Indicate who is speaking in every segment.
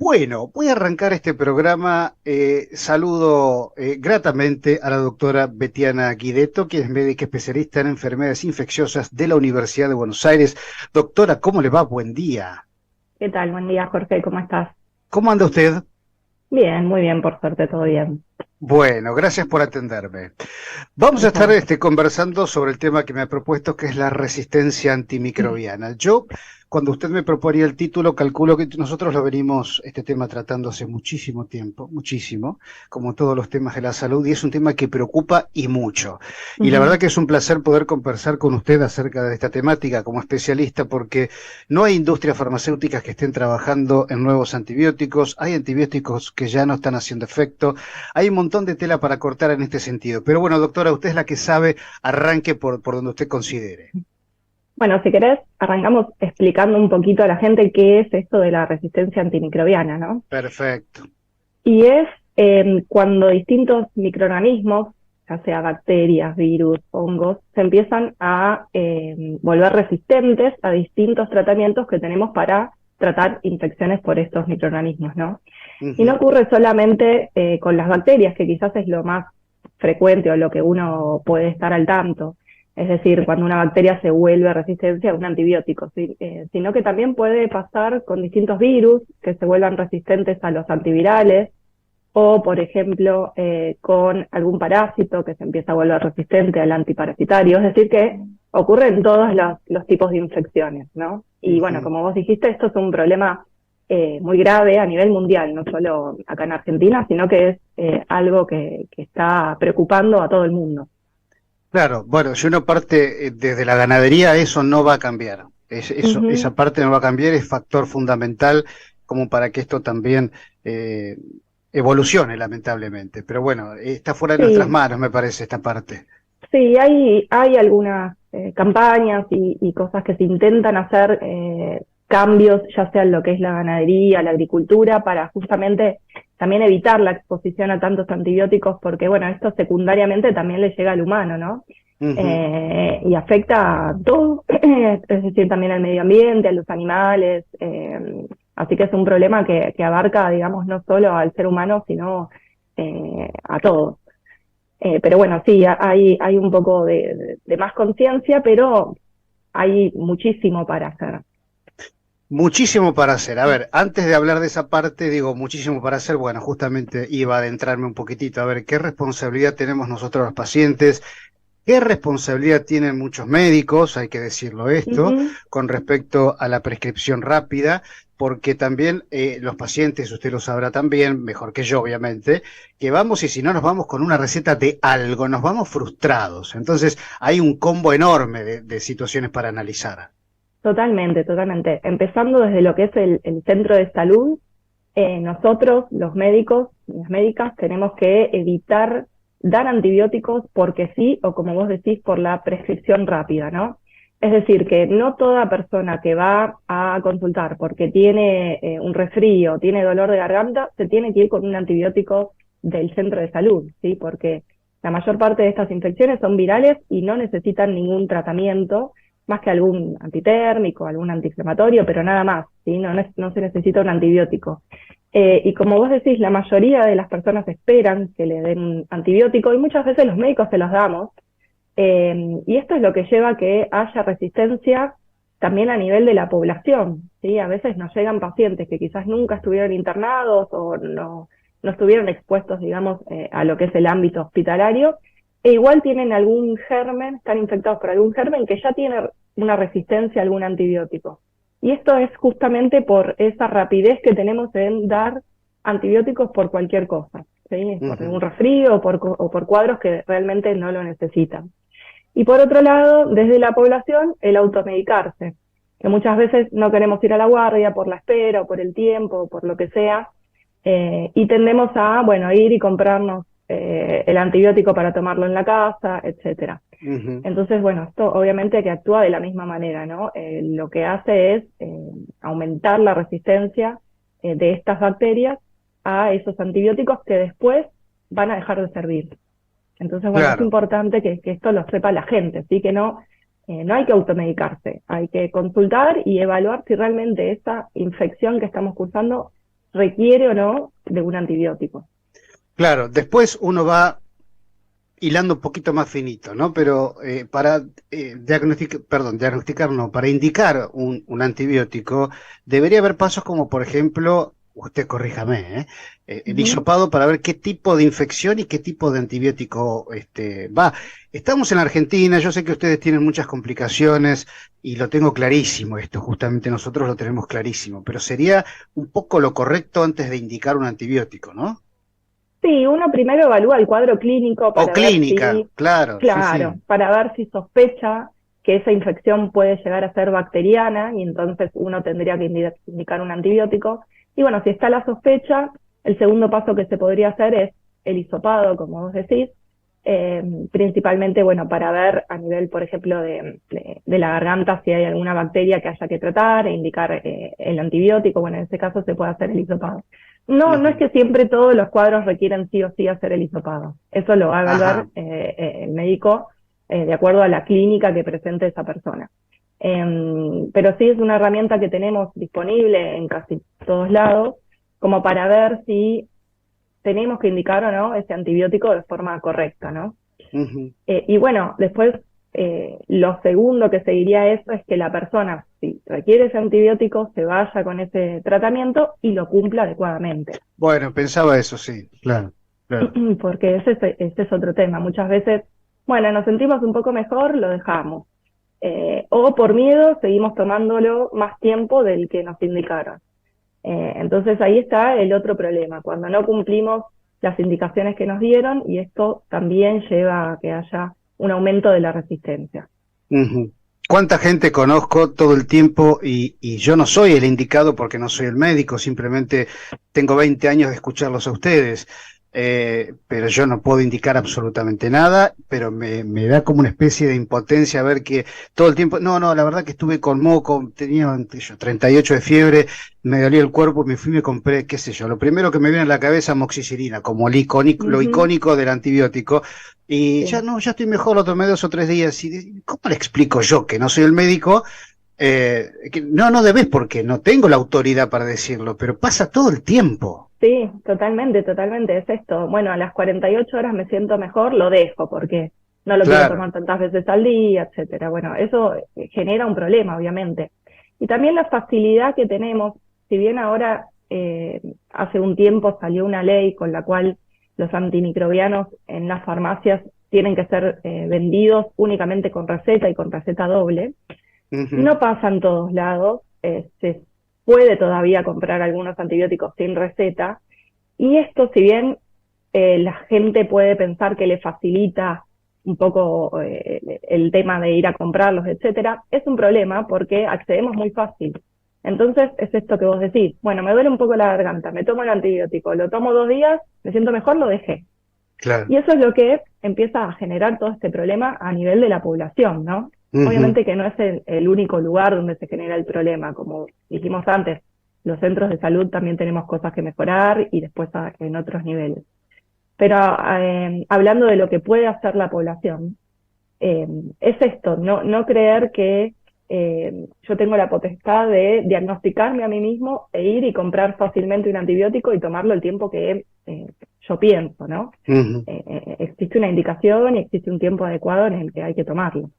Speaker 1: Bueno, voy a arrancar este programa. Saludo gratamente a la doctora Betiana Guideto, quien es médica especialista en enfermedades infecciosas de la Universidad de Buenos Aires. Doctora, ¿cómo le va? Buen día.
Speaker 2: ¿Qué tal? Buen día, Jorge, ¿cómo estás?
Speaker 1: ¿Cómo anda usted?
Speaker 2: Bien, muy bien, por suerte, todo bien.
Speaker 1: Bueno, gracias por atenderme. Vamos a
Speaker 2: Un
Speaker 1: estar
Speaker 2: favor.
Speaker 1: conversando sobre el tema que me ha propuesto, que es la resistencia antimicrobiana. Yo, cuando usted me proponía el título, calculo que nosotros lo venimos, este tema tratando hace muchísimo tiempo, muchísimo, como todos los temas de la salud, y es un tema que preocupa y mucho. Y la verdad
Speaker 2: Ujú.
Speaker 1: que es un placer poder conversar con usted acerca de esta temática como especialista, porque no hay industrias farmacéuticas que estén trabajando en nuevos antibióticos, hay antibióticos que ya no están haciendo efecto. Hay un montón de tela para cortar en este sentido. Pero bueno, doctora, usted es la que sabe, arranque por donde usted considere.
Speaker 2: Bueno, si querés, arrancamos explicando un poquito a la gente qué es esto de la resistencia antimicrobiana, ¿no?
Speaker 1: Perfecto.
Speaker 2: Y es cuando distintos microorganismos, ya sea bacterias, virus, hongos, se empiezan a volver resistentes a distintos tratamientos que tenemos para tratar infecciones por estos microorganismos, ¿no? Y no
Speaker 1: Ujú.
Speaker 2: ocurre solamente con las bacterias, que quizás es lo más frecuente o lo que uno puede estar al tanto. Es decir, cuando una bacteria se vuelve resistencia a un antibiótico, ¿sí? Sino que también puede pasar con distintos virus que se vuelvan resistentes a los antivirales, o, por ejemplo, con algún parásito que se empieza a volver resistente al antiparasitario. Es decir, que ocurre en todos los tipos de infecciones, ¿no? Y bueno,
Speaker 1: Ujú.
Speaker 2: como vos dijiste, esto es un problema muy grave a nivel mundial, no solo acá en Argentina, sino que es algo que está preocupando a todo el mundo.
Speaker 1: Claro, bueno, si uno parte desde la ganadería, eso no va a cambiar.
Speaker 2: Ujú.
Speaker 1: Esa parte no va a cambiar, es factor fundamental como para que esto también eh, evolucione, lamentablemente. Pero bueno, está fuera de nuestras
Speaker 2: Sí,
Speaker 1: manos, me parece, esta parte.
Speaker 2: sí, hay algunas campañas y cosas que se intentan hacer, cambios, ya sea en lo que es la ganadería, la agricultura, para justamente también evitar la exposición a tantos antibióticos, porque bueno, esto secundariamente también le llega al humano, ¿no?
Speaker 1: Ujú.
Speaker 2: Y afecta a todo, es decir, también al medio ambiente, a los animales, así que es un problema que abarca, digamos, no solo al ser humano, sino a todos. Pero bueno, sí, hay un poco de más conciencia, pero hay muchísimo para hacer.
Speaker 1: Muchísimo para hacer. A ver, antes de hablar de esa parte, digo, muchísimo para hacer. Bueno, justamente iba a adentrarme un poquitito a ver qué responsabilidad tenemos nosotros los pacientes, qué responsabilidad tienen muchos médicos, hay que decirlo esto,
Speaker 2: Ujú.
Speaker 1: con respecto a la prescripción rápida, porque también los pacientes, usted lo sabrá también, mejor que yo, obviamente, que vamos y si no nos vamos con una receta de algo, nos vamos frustrados. Entonces, hay un combo enorme de situaciones para analizar.
Speaker 2: Totalmente, totalmente. Empezando desde lo que es el centro de salud, nosotros, los médicos, las médicas, tenemos que evitar dar antibióticos porque sí, o como vos decís, por la prescripción rápida, ¿no? Es decir, que no toda persona que va a consultar porque tiene un resfrío, tiene dolor de garganta, se tiene que ir con un antibiótico del centro de salud, ¿sí? Porque la mayor parte de estas infecciones son virales y no necesitan ningún tratamiento, más que algún antitérmico, algún antiinflamatorio, pero nada más, ¿sí? No se necesita un antibiótico. Y como vos decís, la mayoría de las personas esperan que le den un antibiótico y muchas veces los médicos se los damos. Y esto es lo que lleva a que haya resistencia también a nivel de la población, ¿sí? A veces nos llegan pacientes que quizás nunca estuvieron internados o no estuvieron expuestos, digamos, a lo que es el ámbito hospitalario, e igual tienen algún germen, están infectados por algún germen que ya tiene una resistencia a algún antibiótico. Y esto es justamente por esa rapidez que tenemos en dar antibióticos por cualquier cosa, ¿sí? Por
Speaker 1: Ujú.
Speaker 2: algún resfrío o por cuadros que realmente no lo necesitan. Y por otro lado, desde la población, el automedicarse, que muchas veces no queremos ir a la guardia por la espera o por el tiempo o por lo que sea, y tendemos a, bueno, ir y comprarnos el antibiótico para tomarlo en la casa, etcétera.
Speaker 1: Ujú.
Speaker 2: Entonces, bueno, esto obviamente que actúa de la misma manera, ¿no? Lo que hace es aumentar la resistencia de estas bacterias a esos antibióticos que después van a dejar de servir. Entonces, bueno, es
Speaker 1: Claro.
Speaker 2: importante que esto lo sepa la gente, ¿sí? Que no hay que automedicarse, hay que consultar y evaluar si realmente esa infección que estamos cursando requiere o no de un antibiótico.
Speaker 1: Claro, después uno va hilando un poquito más finito, ¿no? Pero para diagnosticar no, para indicar un antibiótico, debería haber pasos como, por ejemplo, usted corríjame, el hisopado para ver qué tipo de infección y qué tipo de antibiótico va. Estamos en Argentina, yo sé que ustedes tienen muchas complicaciones y lo tengo clarísimo esto, justamente nosotros lo tenemos clarísimo, pero sería un poco lo correcto antes de indicar un antibiótico, ¿no?
Speaker 2: Sí, uno primero evalúa el cuadro clínico
Speaker 1: O
Speaker 2: para ver
Speaker 1: clínica,
Speaker 2: si,
Speaker 1: claro, sí, sí.
Speaker 2: claro, para ver si sospecha que esa infección puede llegar a ser bacteriana y entonces uno tendría que indicar un antibiótico. Y bueno, si está la sospecha, el segundo paso que se podría hacer es el hisopado, como vos decís, principalmente, bueno, para ver a nivel, por ejemplo, de la garganta si hay alguna bacteria que haya que tratar e indicar el antibiótico. Bueno, en ese caso se puede hacer el hisopado. No, no es que siempre todos los cuadros requieren sí o sí hacer el hisopado. Eso lo va a evaluar el médico de acuerdo a la clínica que presente esa persona. Pero sí es una herramienta que tenemos disponible en casi todos lados, como para ver si tenemos que indicar o no ese antibiótico de forma correcta, ¿no? Y bueno, después lo segundo que seguiría eso es que la persona, si requiere ese antibiótico, se vaya con ese tratamiento y lo cumpla adecuadamente.
Speaker 1: Bueno, pensaba eso, sí, claro, claro.
Speaker 2: Porque ese es otro tema. Muchas veces, bueno, nos sentimos un poco mejor, lo dejamos. O por miedo seguimos tomándolo más tiempo del que nos indicaron. Entonces ahí está el otro problema, cuando no cumplimos las indicaciones que nos dieron, y esto también lleva a que haya un aumento de la resistencia.
Speaker 1: ¿Cuánta gente conozco todo el tiempo y yo no soy el indicado porque no soy el médico, simplemente tengo 20 años de escucharlos a ustedes, pero yo no puedo indicar absolutamente nada, pero me da como una especie de impotencia ver que todo el tiempo, no, la verdad que estuve con moco, tenía 38 de fiebre, me dolía el cuerpo, me fui y me compré, qué sé yo, lo primero que me viene a la cabeza, amoxicilina, como lo icónico del antibiótico, y ya no, ya estoy mejor, lo tomé 2 o 3 días, y ¿cómo le explico yo que no soy el médico? Que no debes porque no tengo la autoridad para decirlo, pero pasa todo el tiempo.
Speaker 2: Sí, totalmente, es esto. Bueno, a las 48 horas me siento mejor, lo dejo porque no lo quiero tomar tantas veces al día, etcétera. Bueno, eso genera un problema, obviamente. Y también la facilidad que tenemos, si bien ahora hace un tiempo salió una ley con la cual los antimicrobianos en las farmacias tienen que ser vendidos únicamente con receta y con receta doble, no pasa en todos lados, se puede todavía comprar algunos antibióticos sin receta, y esto, si bien la gente puede pensar que le facilita un poco el tema de ir a comprarlos, etcétera, es un problema porque accedemos muy fácil. Entonces es esto que vos decís, bueno, me duele un poco la garganta, me tomo el antibiótico, lo tomo 2 días, me siento mejor, lo dejé.
Speaker 1: Claro.
Speaker 2: Y eso es lo que empieza a generar todo este problema a nivel de la población, ¿no? Obviamente que no es el único lugar donde se genera el problema, como dijimos antes, los centros de salud también tenemos cosas que mejorar y después en otros niveles. Pero hablando de lo que puede hacer la población, es esto, no creer que yo tengo la potestad de diagnosticarme a mí mismo e ir y comprar fácilmente un antibiótico y tomarlo el tiempo que yo pienso, ¿no? Existe una indicación y existe un tiempo adecuado en el que hay que tomarlo.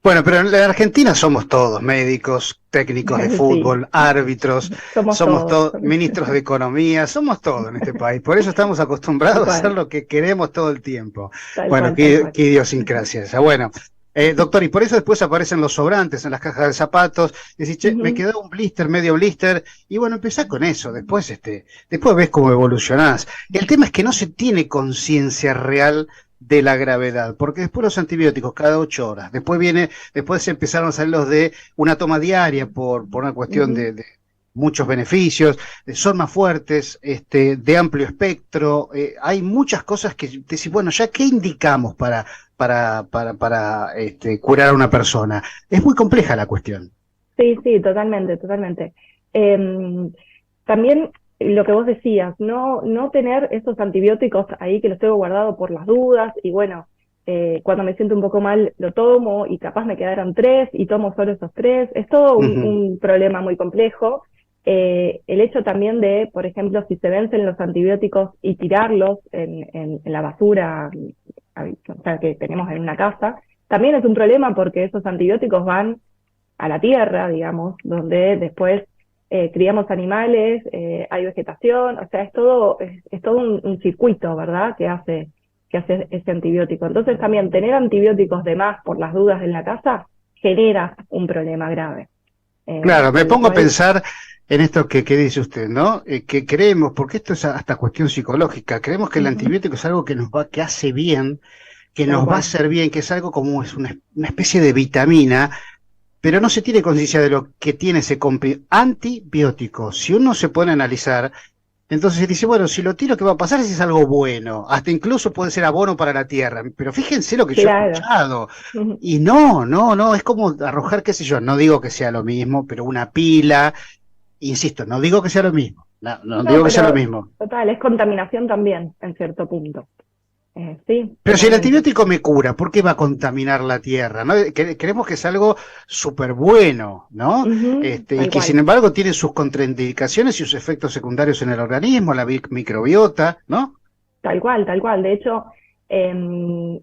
Speaker 1: Bueno, pero en la Argentina somos todos médicos, técnicos de fútbol, árbitros, somos todos ministros de economía, somos todos en este país. Por eso estamos acostumbrados a hacer lo que queremos todo el tiempo. Bueno, qué idiosincrasia esa. Bueno, doctor, y por eso después aparecen los sobrantes en las cajas de zapatos. Decís, che, me quedó un blister, medio blister, y bueno, empezás con eso. Después ves cómo evolucionás. El tema es que no se tiene conciencia real de la gravedad, porque después los antibióticos cada 8 horas, después empezaron a salir los de una toma diaria por una cuestión de muchos beneficios, son más fuertes, de amplio espectro, hay muchas cosas que decís, bueno, ya qué indicamos para curar a una persona. Es muy compleja la cuestión.
Speaker 2: Sí, totalmente. También lo que vos decías, no tener esos antibióticos ahí que los tengo guardados por las dudas, y bueno, cuando me siento un poco mal lo tomo, y capaz me quedaron 3 y tomo solo esos 3, es todo un problema muy complejo, El hecho también de, por ejemplo, si se vencen los antibióticos y tirarlos en la basura, o sea, que tenemos en una casa, también es un problema porque esos antibióticos van a la tierra, digamos, donde después criamos animales, hay vegetación, o sea, es todo un circuito, ¿verdad?, que hace ese antibiótico. Entonces también tener antibióticos de más por las dudas en la casa genera un problema grave.
Speaker 1: Claro, me
Speaker 2: Con lo
Speaker 1: pongo a
Speaker 2: cual,
Speaker 1: pensar en esto que dice usted, ¿no? Que creemos, porque esto es hasta cuestión psicológica, creemos que el
Speaker 2: ujú,
Speaker 1: antibiótico es algo que que hace bien, que
Speaker 2: tal
Speaker 1: nos va a
Speaker 2: cual.
Speaker 1: hacer bien, que es algo como es una especie de vitamina, pero no se tiene conciencia de lo que tiene ese antibiótico. Si uno se pone a analizar, entonces dice, bueno, si lo tiro, ¿qué va a pasar si es algo bueno? Hasta incluso puede ser abono para la tierra. Pero fíjense lo que yo he
Speaker 2: Claro.
Speaker 1: escuchado.
Speaker 2: Ujú.
Speaker 1: Y no, es como arrojar, qué sé yo, no digo que sea lo mismo, pero una pila, insisto, no digo que sea lo mismo, no
Speaker 2: No,
Speaker 1: digo que sea lo
Speaker 2: pero
Speaker 1: mismo.
Speaker 2: total, es contaminación también, en cierto punto. Sí,
Speaker 1: Pero si el
Speaker 2: totalmente.
Speaker 1: antibiótico me cura, ¿por qué va a contaminar la tierra? ¿No? Creemos que es algo súper bueno, ¿no?
Speaker 2: Ujú,
Speaker 1: Y
Speaker 2: tal
Speaker 1: que sin
Speaker 2: cual.
Speaker 1: embargo tiene sus contraindicaciones y sus efectos secundarios en el organismo, la microbiota, ¿no?
Speaker 2: Tal cual, tal cual. De hecho,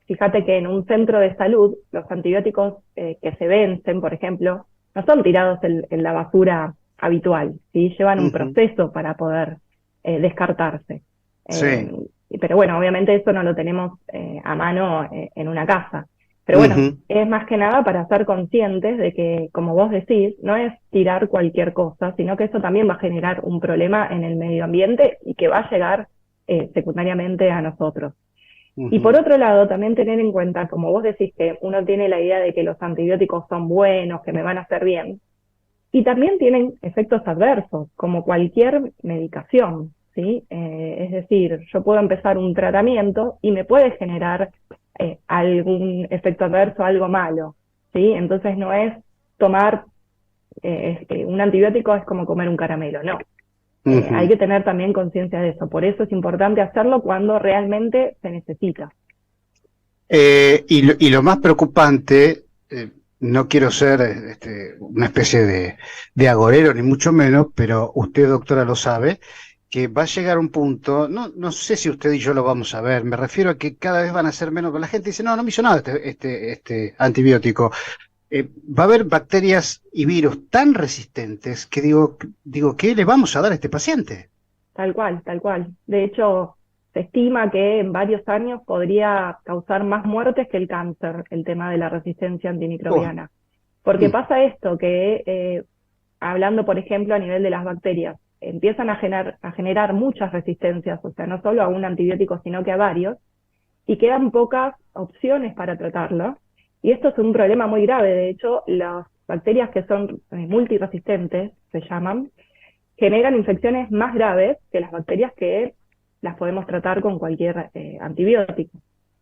Speaker 2: fíjate que en un centro de salud, los antibióticos que se vencen, por ejemplo, no son tirados en la basura habitual, ¿sí? Llevan un
Speaker 1: Ujú.
Speaker 2: proceso para poder descartarse.
Speaker 1: Sí.
Speaker 2: Pero bueno, obviamente eso no lo tenemos a mano en una casa. Pero bueno,
Speaker 1: Ujú.
Speaker 2: es más que nada para ser conscientes de que, como vos decís, no es tirar cualquier cosa, sino que eso también va a generar un problema en el medio ambiente y que va a llegar secundariamente a nosotros. Y por
Speaker 1: Ujú.
Speaker 2: otro lado, también tener en cuenta, como vos decís, que uno tiene la idea de que los antibióticos son buenos, que me van a hacer bien, y también tienen efectos adversos, como cualquier medicación, ¿sí? Es decir, yo puedo empezar un tratamiento y me puede generar algún efecto adverso, algo malo, ¿sí? Entonces no es tomar un antibiótico es como comer un caramelo, no. Hay
Speaker 1: Ujú.
Speaker 2: que tener también conciencia de eso. Por eso es importante hacerlo cuando realmente se necesita.
Speaker 1: Y lo más preocupante, no quiero ser una especie de agorero, ni mucho menos, pero usted, doctora, lo sabe, que va a llegar un punto, no sé si usted y yo lo vamos a ver, me refiero a que cada vez van a ser menos, la gente dice, no me hizo nada este antibiótico. Va a haber bacterias y virus tan resistentes que digo, ¿qué le vamos a dar a este paciente?
Speaker 2: Tal cual, tal cual. De hecho, se estima que en varios años podría causar más muertes que el cáncer, el tema de la resistencia
Speaker 1: Oh,
Speaker 2: antimicrobiana. Porque
Speaker 1: mm,
Speaker 2: pasa esto, que hablando, por ejemplo, a nivel de las bacterias, empiezan a generar muchas resistencias, o sea, no solo a un antibiótico, sino que a varios, y quedan pocas opciones para tratarlo. Y esto es un problema muy grave. De hecho, las bacterias que son multiresistentes, se llaman, generan infecciones más graves que las bacterias que las podemos tratar con cualquier antibiótico.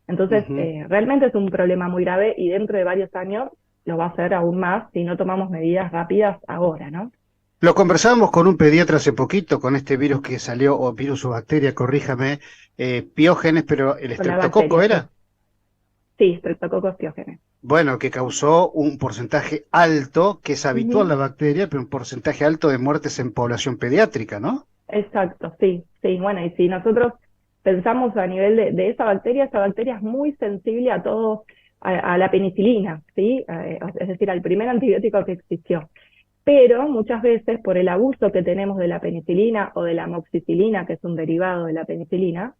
Speaker 2: Entonces,
Speaker 1: ujú.
Speaker 2: realmente es un problema muy grave y dentro de varios años lo va a ser aún más si no tomamos medidas rápidas ahora, ¿no?
Speaker 1: Lo conversábamos con un pediatra hace poquito, con este virus que salió, o virus o bacteria, corríjame, Piógenes, pero el
Speaker 2: Con la
Speaker 1: estreptococo
Speaker 2: bacteria, sí.
Speaker 1: era,
Speaker 2: Sí, Streptococcus pyogenes.
Speaker 1: bueno, que causó un porcentaje alto, que es habitual la
Speaker 2: Ujú.
Speaker 1: bacteria, pero un porcentaje alto de muertes en población pediátrica, ¿no?
Speaker 2: Exacto, sí, sí. Bueno, y si nosotros pensamos a nivel de esa bacteria es muy sensible a todos, a la penicilina, ¿sí? Es decir, al primer antibiótico que existió. Pero muchas veces por el abuso que tenemos de la penicilina o de la amoxicilina, que es un derivado de la penicilina,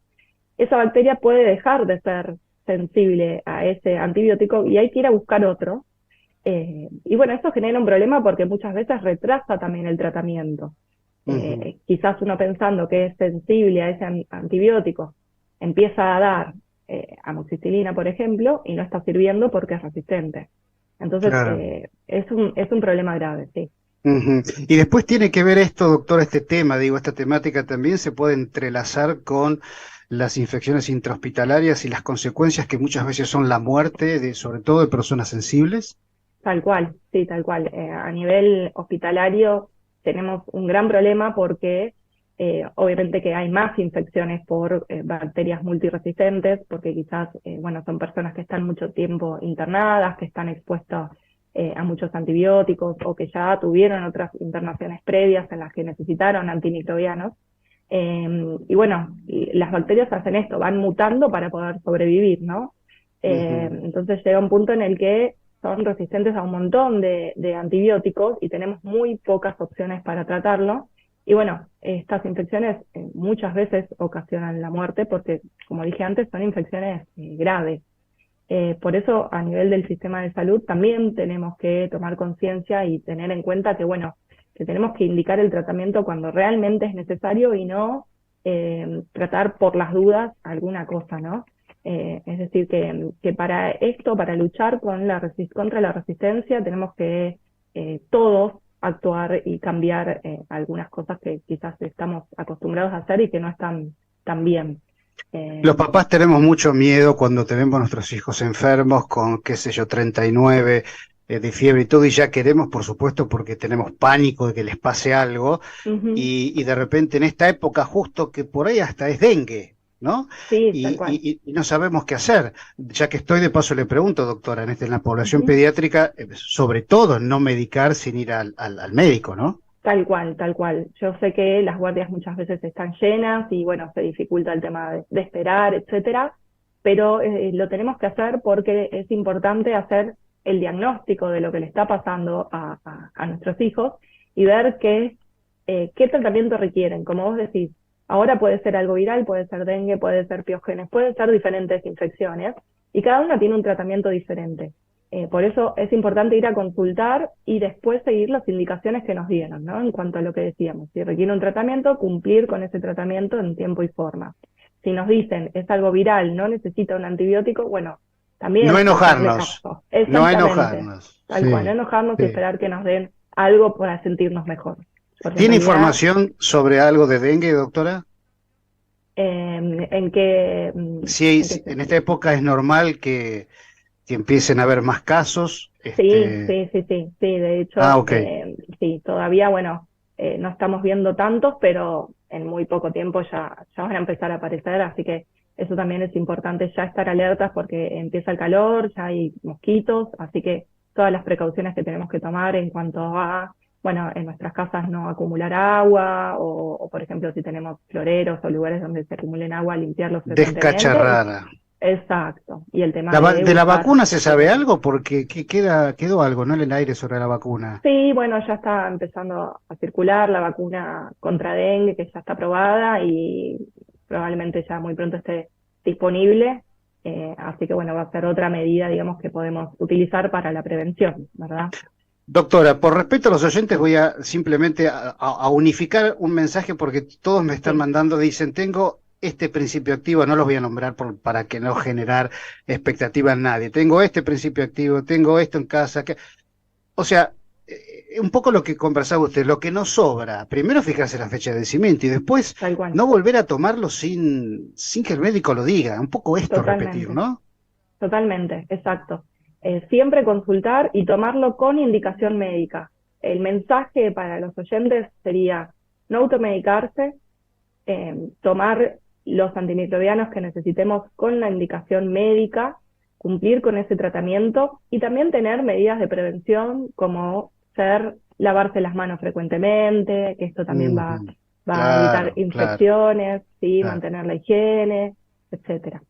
Speaker 2: esa bacteria puede dejar de ser sensible a ese antibiótico y hay que ir a buscar otro. Y bueno, eso genera un problema porque muchas veces retrasa también el tratamiento.
Speaker 1: Ujú.
Speaker 2: Quizás uno pensando que es sensible a ese antibiótico empieza a dar amoxicilina, por ejemplo, y no está sirviendo porque es resistente. Entonces,
Speaker 1: Claro.
Speaker 2: es un problema grave, sí.
Speaker 1: Ujú. Y después tiene que ver esto, doctor, este tema, digo, esta temática también se puede entrelazar con las infecciones intrahospitalarias y las consecuencias que muchas veces son la muerte, sobre todo de personas sensibles.
Speaker 2: Tal cual, sí, tal cual. A nivel hospitalario tenemos un gran problema porque obviamente que hay más infecciones por bacterias multiresistentes, porque quizás, bueno, son personas que están mucho tiempo internadas, que están expuestas a muchos antibióticos o que ya tuvieron otras internaciones previas en las que necesitaron antimicrobianos. Y bueno, las bacterias hacen esto, van mutando para poder sobrevivir, ¿no? Entonces llega un punto en el que son resistentes a un montón de antibióticos y tenemos muy pocas opciones para tratarlo. Y bueno, estas infecciones muchas veces ocasionan la muerte porque, como dije antes, son infecciones graves. Por eso, a nivel del sistema de salud, también tenemos que tomar conciencia y tener en cuenta que, bueno, que tenemos que indicar el tratamiento cuando realmente es necesario y no tratar por las dudas alguna cosa, ¿no? Es decir, que para esto, para luchar contra la resistencia, tenemos que todos actuar y cambiar algunas cosas que quizás estamos acostumbrados a hacer y que no están tan bien.
Speaker 1: Los papás tenemos mucho miedo cuando tenemos a nuestros hijos enfermos con, qué sé yo, 39 de fiebre y todo, y ya queremos, por supuesto, porque tenemos pánico de que les pase algo, y de repente en esta época justo que por ahí hasta es dengue, ¿no?
Speaker 2: Sí, tal cual.
Speaker 1: Y no sabemos qué hacer. Ya que estoy, de paso le pregunto, doctora, en la población pediátrica, sobre todo no medicar sin ir al médico, ¿no?
Speaker 2: Tal cual, tal cual. Yo sé que las guardias muchas veces están llenas y bueno, se dificulta el tema de esperar, etcétera, pero lo tenemos que hacer porque es importante hacer el diagnóstico de lo que le está pasando a nuestros hijos y ver qué tratamiento requieren. Como vos decís, ahora puede ser algo viral, puede ser dengue, puede ser piógenes, pueden ser diferentes infecciones y cada una tiene un tratamiento diferente. Por eso es importante ir a consultar y después seguir las indicaciones que nos dieron, ¿no? En cuanto a lo que decíamos, si requiere un tratamiento, cumplir con ese tratamiento en tiempo y forma. Si nos dicen es algo viral, no necesita un antibiótico, bueno, también
Speaker 1: no enojarnos, no enojarnos.
Speaker 2: Tal cual, no enojarnos y esperar que nos den algo para sentirnos mejor.
Speaker 1: ¿Tiene información sobre algo de dengue, doctora?
Speaker 2: ¿En qué?
Speaker 1: Sí, en esta época es normal que empiecen a haber más casos.
Speaker 2: Sí, de hecho, sí, todavía, bueno, no estamos viendo tantos, pero en muy poco tiempo ya van a empezar a aparecer, así que eso también es importante ya estar alertas porque empieza el calor, ya hay mosquitos, así que todas las precauciones que tenemos que tomar en cuanto a, bueno, en nuestras casas no acumular agua, o por ejemplo, si tenemos floreros o lugares donde se acumulen agua, limpiarlos frecuentemente.
Speaker 1: Descacharrada.
Speaker 2: Exacto. Y el tema
Speaker 1: de la vacuna se sabe algo, porque quedó algo, ¿no? En el aire sobre la vacuna.
Speaker 2: Sí, bueno, ya está empezando a circular la vacuna contra dengue, que ya está aprobada y probablemente ya muy pronto esté disponible. Así que bueno, va a ser otra medida, digamos, que podemos utilizar para la prevención, ¿verdad?
Speaker 1: Doctora, por respeto a los oyentes voy a simplemente a unificar un mensaje porque todos me están mandando, dicen, tengo este principio activo, no los voy a nombrar para que no generar expectativa en nadie. Tengo este principio activo, tengo esto en casa. O sea, un poco lo que conversaba usted, lo que no sobra, primero fijarse la fecha de vencimiento y después no volver a tomarlo sin que el médico lo diga. Un poco esto repetir, ¿no?
Speaker 2: Totalmente, exacto. Siempre consultar y tomarlo con indicación médica. El mensaje para los oyentes sería no automedicarse, tomar los antimicrobianos que necesitemos con la indicación médica, cumplir con ese tratamiento y también tener medidas de prevención como lavarse las manos frecuentemente, que esto también va a evitar infecciones, mantener la higiene, etcétera.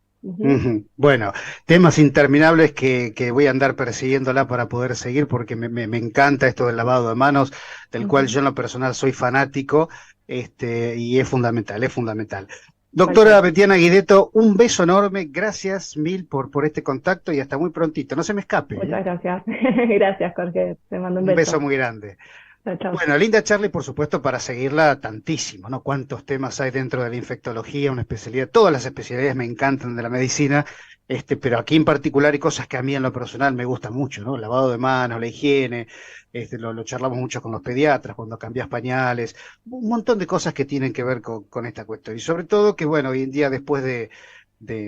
Speaker 1: Bueno, temas interminables que voy a andar persiguiéndola para poder seguir porque me encanta esto del lavado de manos, del cual yo en lo personal soy fanático, y es fundamental, es fundamental. Doctora Betiana Guideto, un beso enorme, gracias mil por este contacto y hasta muy prontito, no se me escape.
Speaker 2: Muchas gracias, gracias Jorge, te mando un beso.
Speaker 1: Un beso muy grande.
Speaker 2: Chao.
Speaker 1: Bueno, linda charla y por supuesto para seguirla tantísimo, ¿no? Cuántos temas hay dentro de la infectología, una especialidad, todas las especialidades me encantan de la medicina, pero aquí en particular hay cosas que a mí en lo personal me gustan mucho, ¿no? El lavado de manos, la higiene, lo charlamos mucho con los pediatras cuando cambias pañales, un montón de cosas que tienen que ver con esta cuestión. Y sobre todo que, bueno, hoy en día después de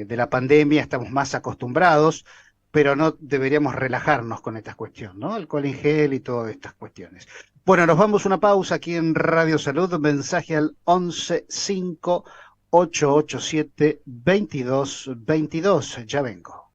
Speaker 1: la pandemia estamos más acostumbrados, pero no deberíamos relajarnos con esta cuestión, ¿no? Alcohol en gel y todas estas cuestiones. Bueno, nos vamos a una pausa aquí en Radio Salud, mensaje al 11 5 887 22 22. Ya vengo.